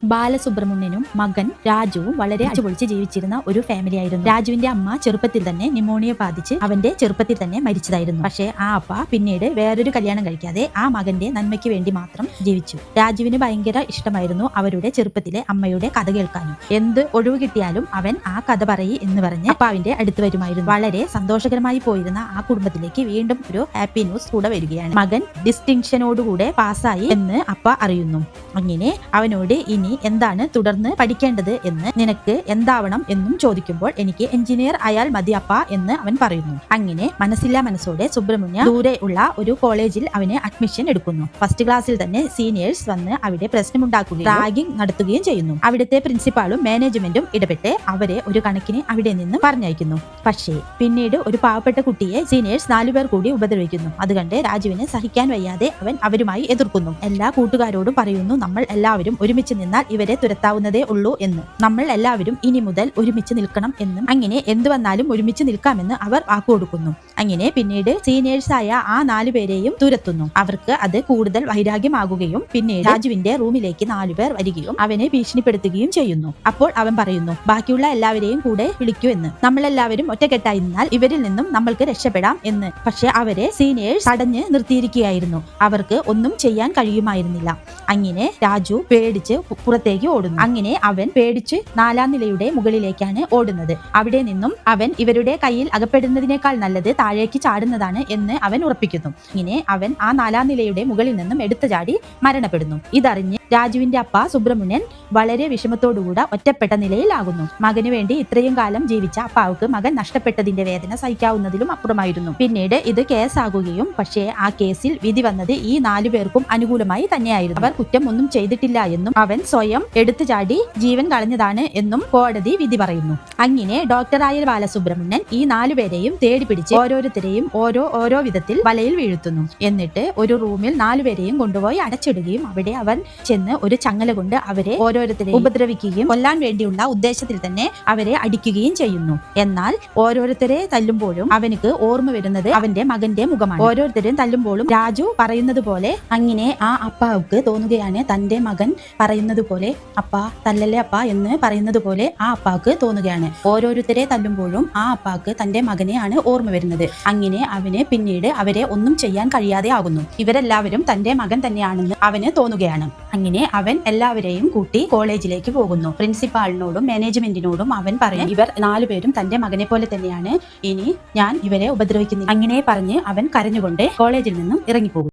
ബാലസുബ്രഹ്മണ്യനും മകൻ രാജുവും വളരെ അടിപൊളിച്ച് ജീവിച്ചിരുന്ന ഒരു ഫാമിലി ആയിരുന്നു. രാജുവിന്റെ അമ്മ ചെറുപ്പത്തിൽ തന്നെ ന്യൂമോണിയ ബാധിച്ച് അവന്റെ ചെറുപ്പത്തിൽ തന്നെ മരിച്ചതായിരുന്നു. പക്ഷേ ആ അപ്പ പിന്നീട് വേറൊരു കല്യാണം കഴിക്കാതെ ആ മകന്റെ നന്മയ്ക്ക് വേണ്ടി മാത്രം ജീവിച്ചു. രാജുവിന് ഭയങ്കര ഇഷ്ടമായിരുന്നു അവരുടെ ചെറുപ്പത്തിലെ അമ്മയുടെ കഥ കേൾക്കാനും. എന്ത് ഒഴിവ് കിട്ടിയാലും അവൻ ആ കഥ പറയി എന്ന് പറഞ്ഞ് അപ്പാവിന്റെ അടുത്ത് വരുമായിരുന്നു. വളരെ സന്തോഷകരമായി പോയിരുന്ന ആ കുടുംബത്തിലേക്ക് വീണ്ടും ഒരു ഹാപ്പി ന്യൂസ് കൂടെ വരികയാണ്. മകൻ ഡിസ്റ്റിങ്ഷനോടുകൂടെ പാസ്സായി എന്ന് അപ്പ അറിയുന്നു. അങ്ങനെ അവനോട് ഇനി എന്താണ് തുടർന്ന് പഠിക്കേണ്ടത് എന്ന്, നിനക്ക് എന്താവണം എന്നും ചോദിക്കുമ്പോൾ എനിക്ക് എഞ്ചിനീയർ ആയാൽ മതി അപ്പ എന്ന് അവൻ പറയുന്നു. അങ്ങനെ മനസ്സില്ലാ മനസ്സോടെ സുബ്രഹ്മണ്യ ദൂരെ ഉള്ള ഒരു കോളേജിൽ അവന് അഡ്മിഷൻ എടുക്കുന്നു. ഫസ്റ്റ് ക്ലാസ്സിൽ തന്നെ സീനിയേഴ്സ് വന്ന് അവിടെ പ്രശ്നമുണ്ടാക്കുകയും റാഗിംഗ് നടത്തുകയും ചെയ്യുന്നു. അവിടുത്തെ പ്രിൻസിപ്പാളും മാനേജ്മെന്റും ഇടപെട്ട് അവരെ ഒരു കണക്കിന് അവിടെ നിന്ന് പറഞ്ഞയക്കുന്നു. പക്ഷേ പിന്നീട് ഒരു പാവപ്പെട്ട കുട്ടിയെ സീനിയേഴ്സ് 4 പേർ കൂടി ഉപദ്രവിക്കുന്നു. അതുകണ്ട് രാജുവിന് സഹിക്കാൻ വയ്യാതെ അവൻ അവരുമായി എതിർക്കുന്നു. എല്ലാ കൂട്ടുകാരോടും പറയുന്നു, നമ്മൾ എല്ലാവരും ഒരുമിച്ച് നിന്നാൽ ഇവരെ തുരത്താവുന്നതേ ഉള്ളൂ എന്ന്. നമ്മൾ എല്ലാവരും ഇനി മുതൽ ഒരുമിച്ച് നിൽക്കണം എന്നും അങ്ങനെ എന്ത് വന്നാലും ഒരുമിച്ച് നിൽക്കാമെന്ന് അവർ വാക്കുകൊടുക്കുന്നു. അങ്ങനെ പിന്നീട് സീനിയേഴ്സായ ആ 4 പേരെയും തുരത്തുന്നു. അവർക്ക് അത് കൂടുതൽ വൈരാഗ്യമാകുകയും പിന്നീട് രാജുവിന്റെ റൂമിലേക്ക് 4 പേർ വരികയും അവനെ ഭീഷണിപ്പെടുത്തുകയും ചെയ്യുന്നു. അപ്പോൾ അവൻ പറയുന്നു, ബാക്കിയുള്ള എല്ലാവരെയും കൂടെ വിളിക്കൂ എന്ന്. നമ്മളെല്ലാവരും ഒറ്റക്കെട്ടായി നിന്നാൽ ഇവരിൽ നിന്നും നമ്മൾക്ക് രക്ഷപ്പെടാം എന്ന്. പക്ഷെ അവരെ സീനിയേഴ്സ് തടഞ്ഞ് നിർത്തിയിരിക്കുകയായിരുന്നു. അവർക്ക് ഒന്നും ചെയ്യാൻ കഴിയുമായിരുന്നില്ല. അങ്ങനെ രാജു പേടിച്ച് പുറത്തേക്ക് ഓടുന്നു. അങ്ങനെ അവൻ പേടിച്ച് 4ാം നിലയുടെ മുകളിലേക്കാണ് ഓടുന്നത്. അവിടെ നിന്നും അവൻ ഇവരുടെ കയ്യിൽ അകപ്പെടുന്നതിനേക്കാൾ നല്ലത് താഴേക്ക് ചാടുന്നതാണ് എന്ന് അവൻ ഉറപ്പിക്കുന്നു. ഇങ്ങനെ അവൻ ആ 4ാം നിലയുടെ മുകളിൽ നിന്നും എടുത്തു ചാടി മരണപ്പെടുന്നു. ഇതറിഞ്ഞ് രാജുവിന്റെ അപ്പ സുബ്രഹ്മണ്യൻ വളരെ വിഷമത്തോടുകൂടെ ഒറ്റപ്പെട്ട നിലയിലാകുന്നു. മകന് വേണ്ടി ഇത്രയും കാലം ജീവിച്ച അപ്പാവുക്ക് മകൻ നഷ്ടപ്പെട്ടതിന്റെ വേദന സഹിക്കാവുന്നതിലും അപ്പുറമായിരുന്നു. പിന്നീട് ഇത് കേസാകുകയും പക്ഷേ ആ കേസിൽ വിധി വന്നത് ഈ 4 പേർക്കും അനുകൂലമായി തന്നെയായിരുന്നു. അവർ കുറ്റം ഒന്നും ചെയ്തിട്ടില്ല എന്നും അവൻ സ്വയം എടുത്തു ചാടി ജീവൻ കളഞ്ഞതാണ് എന്നും കോടതി വിധി പറയുന്നു. അങ്ങനെ ഡോക്ടറായ ബാലസുബ്രഹ്മണ്യൻ ഈ 4 പേരെയും തേടി പിടിച്ച് ഓരോരുത്തരെയും ഓരോ വിധത്തിൽ വലയിൽ വീഴ്ത്തുന്നു. എന്നിട്ട് ഒരു റൂമിൽ 4 പേരെയും കൊണ്ടുപോയി അടച്ചിടുകയും അവിടെ അവൻ ചെന്ന് ഒരു ചങ്ങല കൊണ്ട് അവരെ ഓരോരുത്തരെയും ഉപദ്രവിക്കുകയും കൊല്ലാൻ വേണ്ടിയുള്ള ഉദ്ദേശത്തിൽ തന്നെ അവരെ അടിക്കുകയും ചെയ്യുന്നു. എന്നാൽ ഓരോരുത്തരെ തല്ലുമ്പോഴും അവനക്ക് ഓർമ്മ വരുന്നത് അവന്റെ മകന്റെ മുഖമാണ്. ഓരോരുത്തരും തല്ലുമ്പോഴും രാജു പറയുന്നത് പോലെ അങ്ങനെ ആ അപ്പാവുക്ക് തോന്നുകയാണ് തന്റെ മകൻ പറയുന്നത് പോലെ അപ്പ തല്ലല്ലേ അപ്പ എന്ന് പറയുന്നത് പോലെ ആ അപ്പാക്ക് തോന്നുകയാണ്. ഓരോരുത്തരെ തല്ലുമ്പോഴും ആ അപ്പാക്ക് തന്റെ മകനെയാണ് ഓർമ്മ വരുന്നത്. അങ്ങനെ അവന് പിന്നീട് അവരെ ഒന്നും ചെയ്യാൻ കഴിയാതെ ആകുന്നു. ഇവരെല്ലാവരും തന്റെ മകൻ തന്നെയാണെന്ന് അവന് തോന്നുകയാണ്. അങ്ങനെ അവൻ എല്ലാവരെയും കൂട്ടി കോളേജിലേക്ക് പോകുന്നു. പ്രിൻസിപ്പാളിനോടും മാനേജ്മെന്റിനോടും അവൻ പറയും, ഇവർ 4 പേരും തന്റെ മകനെ പോലെ തന്നെയാണ്, ഇനി ഞാൻ ഇവരെ ഉപദ്രവിക്കുന്നില്ല. അങ്ങനെ പറഞ്ഞ് അവൻ കരഞ്ഞുകൊണ്ട് കോളേജിൽ നിന്നും ഇറങ്ങിപ്പോകും.